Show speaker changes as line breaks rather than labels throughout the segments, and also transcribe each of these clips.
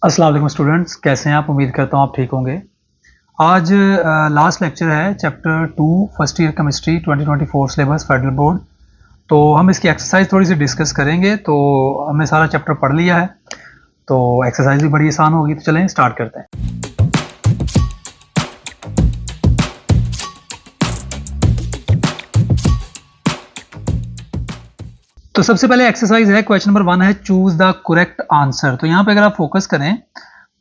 अस्सलाम वालेकुम स्टूडेंट्स, कैसे हैं आप? उम्मीद करता हूँ आप ठीक होंगे। आज लास्ट लेक्चर है chapter 2 first year chemistry 2024 syllabus federal board. तो हम इसकी एक्सरसाइज थोड़ी सी डिस्कस करेंगे। तो हमने सारा चैप्टर पढ़ लिया है, तो एक्सरसाइज भी बड़ी आसान होगी। तो चलें स्टार्ट करते हैं। तो सबसे पहले एक्सरसाइज है, क्वेश्चन नंबर 1 है चूज द करेक्ट आंसर। तो यहाँ पे अगर आप फोकस करें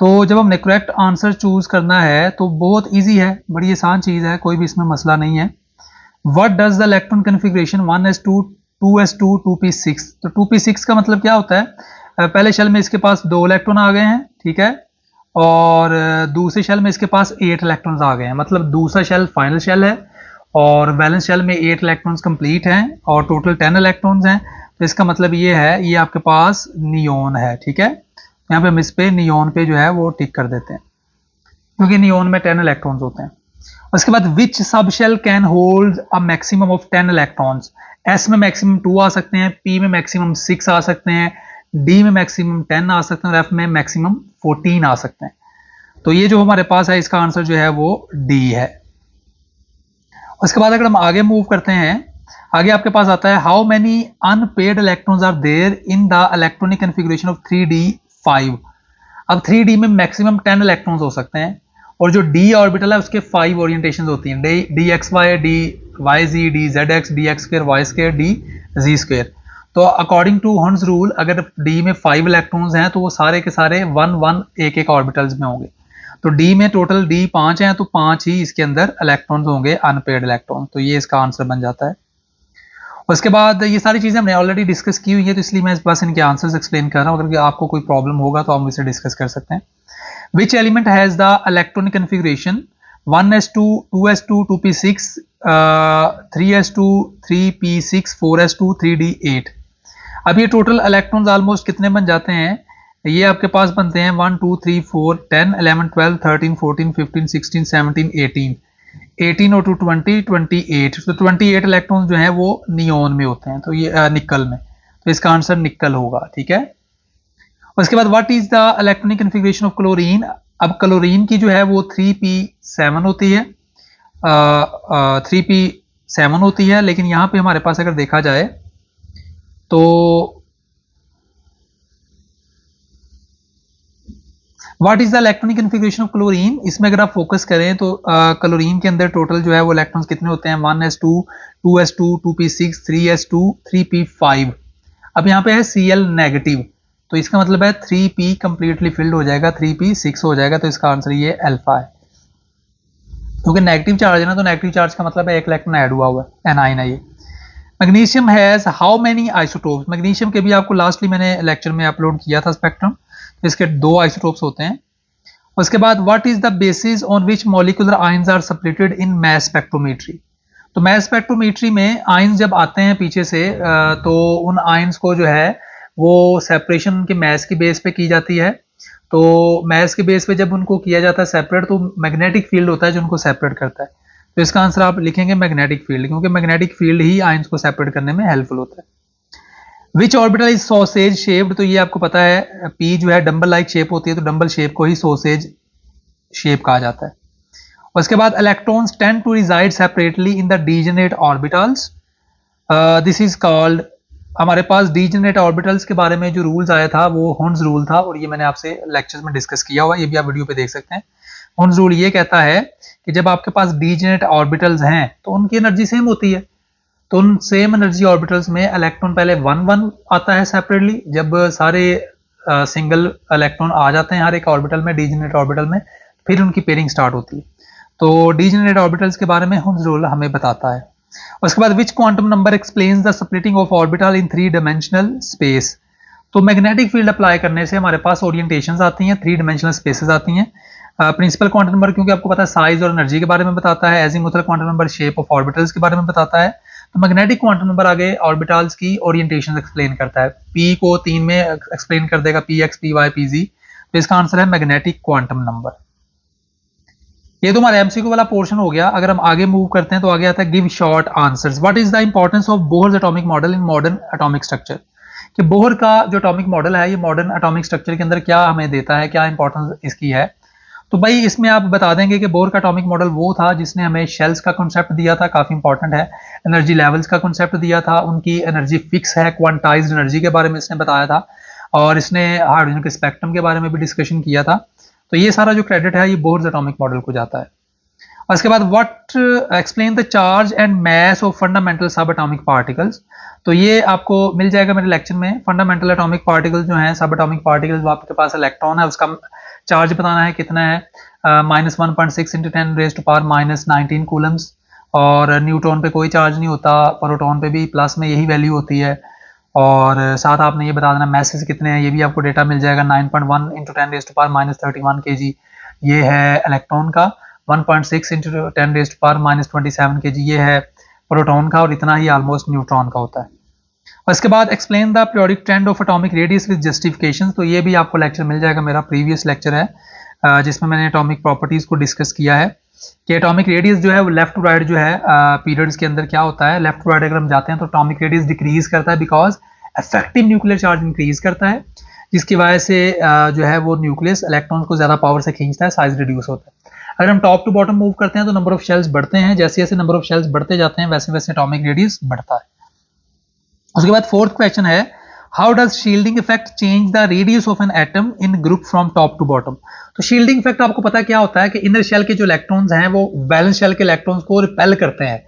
तो जब हमने करेक्ट आंसर चूज करना है तो बहुत इजी है, बड़ी आसान चीज है, कोई भी इसमें मसला नहीं है। What does the electron configuration 1s2 2s2 2p6। तो 2p6 का मतलब क्या होता है? पहले शेल में इसके पास 2 इलेक्ट्रॉन आ गए हैं, ठीक है, और दूसरे शेल में इसके पास 8 इलेक्ट्रॉन्स आ गए हैं। मतलब दूसरा शेल फाइनल शेल है और बैलेंस शेल में 8 इलेक्ट्रॉन्स कंप्लीट हैं और टोटल 10 इलेक्ट्रॉन्स हैं। तो इसका मतलब ये है, ये आपके पास नियोन है, ठीक है। यहाँ पे हम इस पे नियोन पे जो है वो टिक कर देते हैं, क्योंकि नियोन में 10 इलेक्ट्रॉन्स होते हैं। उसके बाद which sub shell can hold a maximum of 10 electrons. S में मैक्सिमम 2 आ सकते हैं, पी में मैक्सिमम 6 आ सकते हैं, डी में मैक्सिमम 10 आ सकते हैं और एफ में मैक्सिमम 14 आ सकते हैं। तो ये जो हमारे पास है, इसका आंसर जो है वो डी है। उसके बाद अगर हम आगे मूव करते हैं, आगे आपके पास आता है how many unpaired electrons are there in the electronic configuration of 3d5। अब 3d में मैक्सिमम 10 इलेक्ट्रॉन्स हो सकते हैं और जो d ऑर्बिटल है उसके 5 ओरिएंटेशंस होती हैं, dxy, dyz, dzx, dx2, y2, dz2। तो अकॉर्डिंग टू हर्ट्ज रूल अगर d में 5 इलेक्ट्रॉन्स हैं तो वो सारे के सारे 1 1 एक ऑर्बिटल्स में होंगे। तो d में टोटल d 5 हैं, तो 5 ही इसके अंदर इलेक्ट्रॉन्स होंगे, अनपेड इलेक्ट्रॉन। तो ये इसका आंसर बन जाता है। उसके बाद ये सारी चीजें हमने ऑलरेडी डिस्कस की हुई है, तो इसलिए मैं बस इनके आंसर्स एक्सप्लेन कर रहा हूँ। अगर आपको कोई प्रॉब्लम होगा तो आप मुझसे डिस्कस कर सकते हैं। Which element has the electronic configuration 1s2 2s2 2p6 3s2 3p6 4s2 3d8। अब ये टोटल इलेक्ट्रॉन्स ऑलमोस्ट कितने बन जाते हैं? ये आपके पास बनते हैं 1 2 3 4 10 11 12 13 14 15 16 17 18 और 2 20 28। तो 28 इलेक्ट्रॉन्स जो हैं वो नियोन में होते हैं, तो ये निकल में, तो इसका आंसर निकल होगा, ठीक है। उसके बाद what is the electronic configuration of chlorine. अब क्लोरीन की जो है वो 3p7 होती है, 3p7 होती है, लेकिन यहाँ पे हमारे पास अगर देखा जाए तो what is the electronic configuration of chlorine. इसमें अगर आप फोकस करें तो क्लोरीन के अंदर टोटल जो है वो इलेक्ट्रॉन्स कितने होते हैं? 1s2 2s2 2p6 3s2 3p5। अब यहाँ पे है Cl नेगेटिव, तो इसका मतलब है 3p कंप्लीटली फिल्ड हो जाएगा, 3p6 हो जाएगा। तो इसका आंसर ये अल्फा है, क्योंकि नेगेटिव चार्ज है ना, तो नेगेटिव चार्ज का मतलब है एक इलेक्ट्रॉन ऐड हुआ है, एनाइन है ये। Magnesium has how many isotopes. Magnesium के भी आपको लास्टली मैंने लेक्चर में अपलोड किया था स्पेक्ट्रम, इसके 2 आइसोटोप्स होते हैं। उसके बाद what is the basis on which molecular ions are separated in mass spectrometry. तो मास स्पेक्ट्रोमेट्री में आयंस जब आते हैं पीछे से तो उन आयंस को जो है वो सेपरेशन के मास की बेस पे की जाती है। तो मास के बेस पे जब उनको किया जाता है सेपरेट, तो मैग्नेटिक फील्ड होता है जो उनको सेपरेट करता है। तो इसका आंसर आप लिखेंगे मैग्नेटिक फील्ड, क्योंकि मैग्नेटिक फील्ड ही आयंस को सेपरेट करने में हेल्पफुल होता है। विच ऑर्बिटल इज सॉसेज शेप्ड। तो ये आपको पता है पी जो है डंबल लाइक शेप होती है, तो डंबल शेप को ही सॉसेज शेप कहा जाता है। उसके बाद electrons tend to reside separately in the degenerate orbitals, this is called. हमारे पास डीजेनरेट ऑर्बिटल्स के बारे में जो रूल्स आया था वो हर्ट्ज रूल था, और ये मैंने आपसे लेक्चर्स में डिस्कस किया हुआ, ये भी आप वीडियो पे देख सकते हैं। हर्ट्ज रूल ये कहता है कि जब आपके पास डीजेनरेट ऑर्बिटल्स हैं तो उनकी एनर्जी सेम होती है। तो उन सेम एनर्जी ऑर्बिटल्स में इलेक्ट्रॉन पहले 1 आता है सेपरेटली, जब सारे सिंगल इलेक्ट्रॉन आ जाते हैं हर एक ऑर्बिटल में, डीजेनरेट ऑर्बिटल में, फिर उनकी पेयरिंग स्टार्ट होती है। तो डीजेनरेट ऑर्बिटल्स के बारे में हर्ट्ज रूल हमें बताता है। उसके बाद which quantum number explains the splitting of orbital in 3 dimensional space. तो मैग्नेटिक फील्ड अप्लाई करने से हमारे पास ओरिएंटेशंस आती हैं, 3 डायमेंशनल स्पेसेस आती हैं। प्रिंसिपल क्वांटम नंबर क्योंकि आपको पता है साइज और एनर्जी के बारे में बताता है, azimuthal quantum number shape of orbitals के बारे में बताता है। तो मैग्नेटिक क्वांटम नंबर आगे ऑर्बिटल्स की ओरिएंटेशन एक्सप्लेन करता है, पी को 3 में एक्सप्लेन कर देगा, P X P Y P Z. तो इसका आंसर है मैग्नेटिक क्वांटम नंबर। ये तो हमारा एमसीक्यू वाला पोर्शन हो गया। अगर हम आगे मूव करते हैं तो आगे आता है give short answers. What is the importance of Bohr's atomic model in modern atomic structure. कि बोहर का जो एटॉमिक मॉडल है ये मॉडर्न एटॉमिक स्ट्रक्चर के अंदर क्या हमें देता है, क्या इंपॉर्टेंस इसकी है। तो भाई इसमें आप बता देंगे कि बोहर का एटॉमिक मॉडल वो था जिसने हमें शेल्स का कॉन्सेप्ट दिया था, काफी इंपॉर्टेंट है। एनर्जी लेवल्स का कॉन्सेप्ट दिया था, उनकी एनर्जी फिक्स है, क्वांटाइज्ड एनर्जी के बारे में इसने बताया था, और इसने हाइड्रोजन के स्पेक्ट्रम के बारे में भी डिस्कशन किया था। तो ये सारा जो क्रेडिट है ये बोहर एटॉमिक मॉडल को जाता है। और इसके बाद what explain the charge and mass of fundamental सब एटॉमिक पार्टिकल्स। तो ये आपको मिल जाएगा मेरे लेक्चर में। फंडामेंटल एटॉमिक पार्टिकल्स जो हैं, सब एटॉमिक पार्टिकल्स, वो आपके पास इलेक्ट्रॉन है, उसका चार्ज बताना है कितना है, -1.6 × 10⁻⁻19 कूलम्स। और न्यूट्रॉन पे कोई चार्ज नहीं होता, प्रोटॉन पे भी प्लस में यही वैल्यू होती है। और साथ आपने ये बता देना मैसेज कितने हैं, ये भी आपको डेटा मिल जाएगा। 9.1 × 10⁻31 kg ये है इलेक्ट्रॉन का, 1.6 × 10⁻27 kg ये है प्रोटॉन का, और इतना ही ऑलमोस्ट न्यूट्रॉन का होता है। और इसके बाद explain the periodic trend of atomic radius with justification. तो ये भी आपको लेक्चर मिल जाएगा, मेरा प्रीवियस लेक्चर है जिसमें मैंने एटॉमिक प्रॉपर्टीज को डिस्कस किया है कि एटॉमिक रेडियस जो है वो लेफ्ट टू राइट जो है पीरियड्स के अंदर क्या होता है। लेफ्ट टू राइट अगर हम जाते हैं तो एटॉमिक रेडियस डिक्रीज करता है because effective nuclear charge increase करता है, जिसकी वजह से जो है वो न्यूक्लियस इलेक्ट्रॉन को ज्यादा पावर से खींचता है, साइज रिड्यूस होता है। अगर हम टॉप टू बॉटम मूव करते हैं तो नंबर ऑफ शेल्स बढ़ते हैं, जैसे जैसे नंबर ऑफ शेल्स बढ़ते जाते हैं वैसे वैसे एटॉमिक रेडियस बढ़ता है। उसके बाद फोर्थ क्वेश्चन है how does shielding effect change the radius of an atom in group from top to bottom. तो शील्डिंग इफेक्ट आपको पता है क्या होता है कि इनर शेल के जो इलेक्ट्रॉन्स हैं वो वैलेंस शेल के इलेक्ट्रॉन्स को रिपेल करते हैं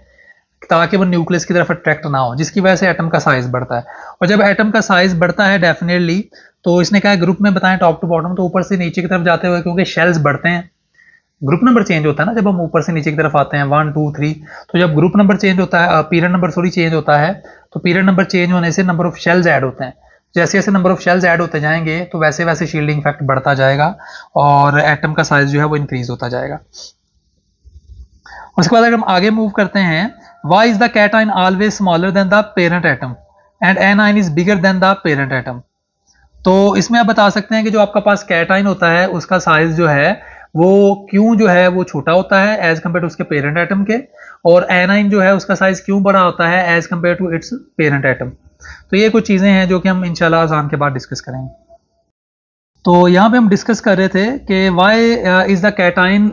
ताकि वो न्यूक्लियस की तरफ अट्रैक्ट ना हो, जिसकी वजह से एटम का साइज बढ़ता है। और जब एटम का साइज बढ़ता है डेफिनेटली, तो इसने कहा ग्रुप में बताएं टॉप टू बॉटम, तो ऊपर से नीचे की तरफ जाते हुए क्योंकि शेल्स बढ़ते हैं, ग्रुप नंबर चेंज होता है ना जब हम ऊपर से नीचे की तरफ आते हैं 1 2 3, तो जब ग्रुप नंबर चेंज होता है, पीरियड नंबर चेंज होता है, तो पीरियड नंबर चेंज होने से नंबर ऑफ शेल्स ऐड होते हैं। जैसे जैसे नंबर ऑफ शेल्स ऐड होते जाएंगे तो वैसे वैसे शील्डिंग इफेक्ट बढ़ता जाएगा और एटम का साइज जो है वो इंक्रीज होता जाएगा। उसके बाद अगर हम आगे मूव करते हैं, why is the cation always smaller than the parent atom and A9 is bigger than the parent atom. तो इसमें आप बता सकते हैं कि जो आपका पास कैटाइन होता है उसका साइज जो है वो क्यों जो है वो छोटा होता है एज कम्पेयर टू उसके पेरेंट एटम के, और एनाइन जो है उसका साइज क्यों बड़ा होता है as compare to its parent atom. तो ये कुछ चीजें हैं जो कि हम इंशाल्लाह अज़ान के बाद डिस्कस करेंगे। तो यहाँ पे हम डिस्कस कर रहे थे कि why is the cation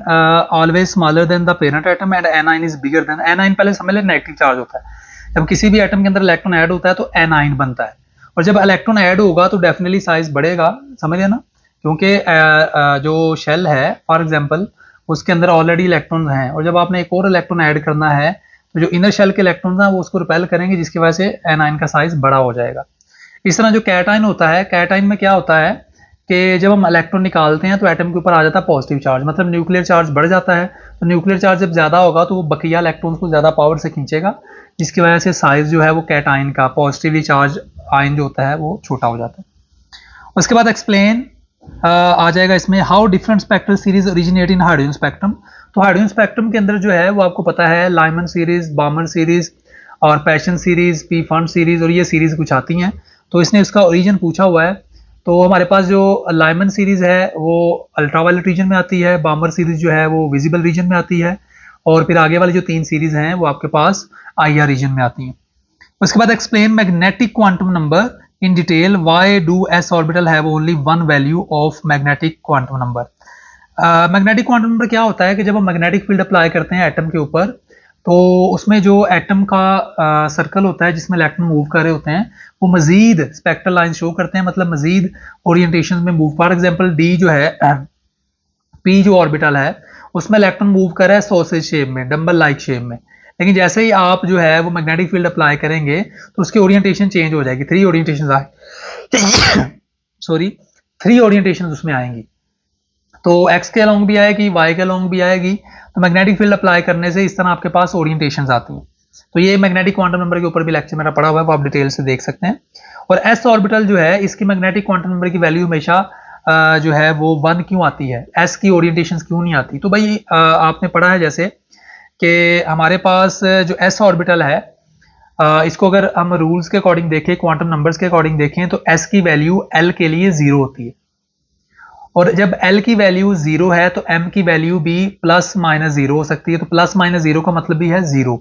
always smaller than the parent atom and A9 is bigger than. A9 पहले समझ लें नेगेटिव चार्ज होता है, जब किसी भी एटम के अंदर इलेक्ट्रॉन ऐड होता है तो एनाइन बनता है, और जब इलेक्ट्रॉन ऐड होगा तो डेफिनेटली साइज बढ़ेगा, समझिए ना, क्योंकि जो शेल है फॉर एग्जांपल उसके अंदर ऑलरेडी इलेक्ट्रॉन हैं, और जब आपने एक और इलेक्ट्रॉन ऐड करना है तो जो इनर शेल के इलेक्ट्रॉन्स हैं वो उसको रिपेल करेंगे, जिसकी वजह से एनाइन का साइज बड़ा हो जाएगा। इस तरह जो कैटाइन होता है, कैटाइन में क्या होता है कि जब हम इलेक्ट्रॉन निकालते हैं तो एटम के ऊपर आ जाता है पॉजिटिव चार्ज, मतलब न्यूक्लियर चार्ज बढ़ जाता है। तो न्यूक्लियर चार्ज जब ज्यादा होगा तो वो बकिया इलेक्ट्रॉन्स को ज्यादा पावर से खींचेगा, जिसकी वजह से साइज जो है वो कैटाइन का पॉजिटिवली चार्ज आयन जो होता है वो छोटा हो जाता है। उसके बाद एक्सप्लेन आ जाएगा इसमें how different spectral series originate in hydrogen spectrum. तो हाइड्रोजन स्पेक्ट्रम के अंदर जो है वो आपको पता है लाइमन सीरीज, बामर सीरीज और passion series, P fund series, और ये सीरीज कुछ आती हैं। तो इसने उसका ओरिजिन पूछा हुआ है। तो हमारे पास जो लाइमन सीरीज है वो अल्ट्रावायलेट रीजन में आती है, बामर सीरीज जो है वो विजिबल रीजन में आती है, और फिर आगे वाली जो 3 सीरीज हैं वो आपके पास आईआर रीजन में आती हैं। उसके बाद explain magnetic quantum number in detail, why do S orbital have only one value of magnetic quantum number. Magnetic quantum number क्या होता है कि जब हम मैग्नेटिक फील्ड अप्लाई करते हैं एटम के ऊपर, तो उसमें जो एटम का सर्कल होता है जिसमें इलेक्ट्रॉन मूव कर रहे होते हैं वो मजीद स्पेक्ट्रल लाइन शो करते हैं, मतलब मजीद ओरिएंटेशन में मूव। फॉर एग्जांपल डी जो है, पी जो ऑर्बिटल है उसमें इलेक्ट्रॉन मूव कर रहा है सॉसेज शेप में, डंबल लाइक शेप में, लेकिन जैसे ही आप जो है वो मैग्नेटिक फील्ड अप्लाई करेंगे तो उसकी ओरिएंटेशन चेंज हो जाएगी। 3 ओरिएंटेशन सॉरी 3 ओरिएंटेशन उसमें आएंगी, तो एक्स के अलोंग भी आएगी, वाई के अलोंग भी आएगी। तो मैग्नेटिक फील्ड अप्लाई करने से इस तरह आपके पास ओरिएंटेशंस आती हैं। तो ये मैग्नेटिक क्वांटम नंबर के ऊपर भी लेक्चर मेरा पड़ा हुआ है, वो आप डिटेल से देख सकते हैं। और एस ऑर्बिटल जो है इसकी मैग्नेटिक क्वांटम नंबर की वैल्यू हमेशा जो है वो 1 क्यों आती है, एस की ओरिएंटेशंस क्यों नहीं आती। तो भाई आपने पढ़ा है जैसे कि हमारे पास जो एस ऑर्बिटल है इसको अगर हम रूल्स के अकॉर्डिंग देखें, क्वांटम नंबर्स के अकॉर्डिंग देखें, तो एस की वैल्यू एल के लिए 0 होती है, और जब एल की वैल्यू 0 है तो एम की वैल्यू भी प्लस माइनस 0 हो सकती है। तो प्लस माइनस 0 का मतलब भी है 0।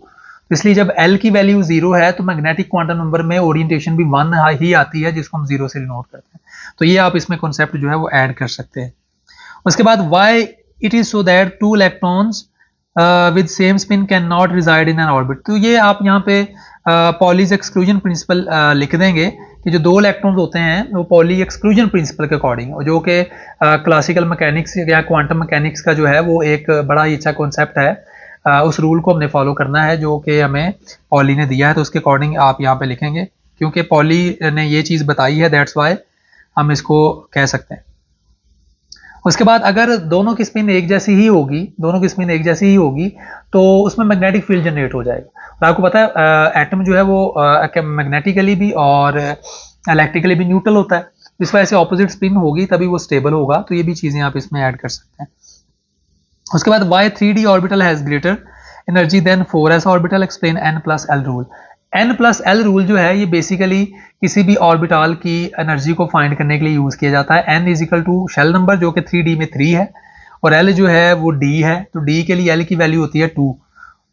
इसलिए जब L की वैल्यू 0 है तो मैग्नेटिक क्वांटम नंबर में ओरिएंटेशन भी 1 ही आती है, जिसको हम 0 से डिनोट करते हैं। तो ये आप इसमें कॉन्सेप्ट जो है वो ऐड कर सकते हैं। उसके बाद why it is so that 2 electrons with same spin can not reside in an orbit. तो ये आप यहाँ पे पॉलीज एक्सक्लूजन प्रिंसिपल लिख देंगे कि जो 2 इलेक्ट्रॉन्स होते हैं वो पॉली एक्सक्लूजन प्रिंसिपल के अकॉर्डिंग, जो कि क्लासिकल मैकेनिक्स या क्वांटम मैकेनिक्स का जो है वो एक बड़ा ही अच्छा कॉन्सेप्ट है। उस रूल को हमने फॉलो करना है जो कि हमें पॉली ने दिया है, तो उसके अकॉर्डिंग आप यहाँ पे लिखेंगे, क्योंकि पॉली ने ये चीज़ बताई है, दैट्स वाई हम इसको कह सकते हैं। उसके बाद अगर दोनों की स्पिन एक जैसी ही होगी तो उसमें मैग्नेटिक फील्ड जनरेट हो जाएगा। और आपको पता है एटम जो है वो मैग्नेटिकली भी और इलेक्ट्रिकली भी न्यूट्रल होता है, इस वजह से ऑपोजिट स्पिन होगी तभी वो स्टेबल होगा। तो ये भी चीज़ें आप इसमें ऐड कर सकते हैं। उसके बाद why 3D orbital has greater energy than 4s orbital, explain n+l rule. n+l rule जो है ये बेसिकली किसी भी ऑर्बिटल की एनर्जी को फाइंड करने के लिए यूज़ किया जाता है। n is equal to shell number जो कि 3D में 3 है, और l जो है वो d है, तो d के लिए l की वैल्यू होती है 2,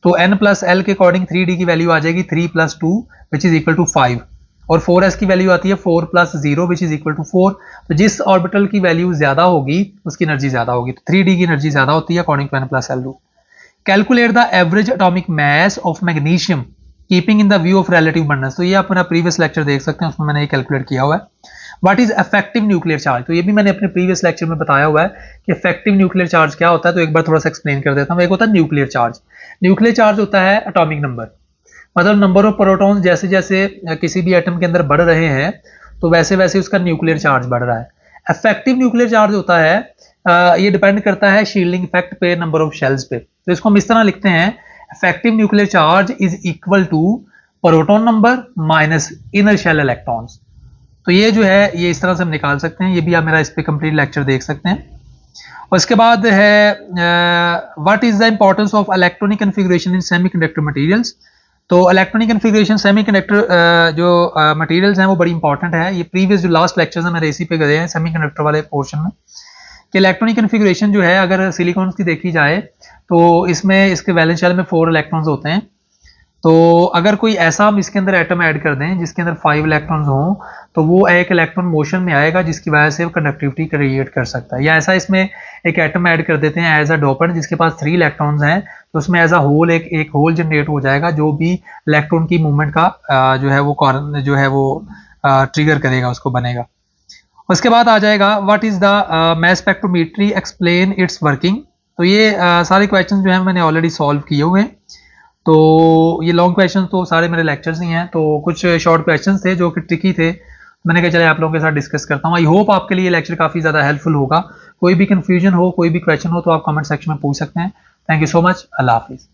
तो n+l के अकॉर्डिंग 3D की वैल्यू आ जाएगी 3 + 2 विच इज इक्वल टू 5, और 4s की वैल्यू आती है 4 + 0 विच इज इक्वल टू 4। तो जिस ऑर्बिटल की वैल्यू ज्यादा होगी उसकी एनर्जी ज्यादा होगी, तो 3D की एनर्जी ज्यादा होती है according to n+l rule. Calculate the average atomic mass of magnesium keeping in the view of relative abundance. तो ये आप अपना प्रीवियस लेक्चर देख सकते हैं, उसमें मैंने ये कैलकुलेट किया हुआ है। What is effective nuclear charge, तो ये भी मैंने अपने प्रीवियस लेक्चर में बताया हुआ है कि इफेक्टिव न्यूक्लियर चार्ज क्या होता है। तो एक बार थोड़ा सा एक्सप्लेन कर देता हूँ। एक होता है न्यूक्लियर चार्ज। न्यूक्लियर चार्ज होता है एटॉमिक नंबर, मतलब नंबर ऑफ प्रोटॉन जैसे जैसे किसी भी एटम के अंदर बढ़ रहे हैं तो वैसे वैसे उसका न्यूक्लियर चार्ज बढ़ रहा है। इफेक्टिव न्यूक्लियर चार्ज होता है ये डिपेंड करता है शील्डिंग इफेक्ट पे, नंबर ऑफ शेल्स पे। तो इसको हम इस तरह लिखते हैं, effective nuclear charge is equal to proton number minus inner shell electrons. तो ये जो है ये इस तरह से हम निकाल सकते हैं। ये भी आप मेरा इस पे कंप्लीट लेक्चर देख सकते हैं। उसके बाद है what is the importance of electronic configuration in semiconductor materials. तो इलेक्ट्रॉनिक कन्फिगरेशन सेमीकंडक्टर जो मटेरियल्स हैं वो बड़ी इंपॉर्टेंट है। ये प्रीवियस जो लास्ट लेक्चर्स हैं मेरे इसी पे गए हैं सेमीकंडक्टर वाले पोर्शन में, कि इलेक्ट्रॉनिक कन्फिगरेशन जो है अगर सिलिकॉन की देखी जाए तो इसमें इसके वैलेंस शेल में 4 इलेक्ट्रॉन्स होते हैं। तो अगर कोई ऐसा हम इसके अंदर एटम ऐड कर दें जिसके अंदर 5 इलेक्ट्रॉन्स हों तो वो एक इलेक्ट्रॉन मोशन में आएगा जिसकी वजह से वो कंडक्टिविटी क्रिएट कर सकता है। या ऐसा इसमें एक एटम ऐड कर देते हैं एज अ डोपेंट जिसके पास 3 इलेक्ट्रॉन्स हैं, तो उसमें एज अ होल एक होल जनरेट हो जाएगा जो भी इलेक्ट्रॉन की मूवमेंट का जो है वो ट्रिगर करेगा, उसको बनेगा। उसके बाद आ जाएगा what is the mass spectrometry, explain it's working. तो ये सारे क्वेश्चन जो है मैंने ऑलरेडी सॉल्व किए हुए हैं। तो ये लॉन्ग क्वेश्चन तो सारे मेरे लेक्चर्स ही हैं, तो कुछ शॉर्ट क्वेश्चन थे जो कि ट्रिकी थे, मैंने कहा चले आप लोगों के साथ डिस्कस करता हूँ। आई होप आपके लिए ये लेक्चर काफ़ी ज़्यादा हेल्पफुल होगा। कोई भी कंफ्यूजन हो, कोई भी क्वेश्चन हो तो आप कमेंट सेक्शन में पूछ सकते हैं। Thank you so much. अल्लाह हाफिज़।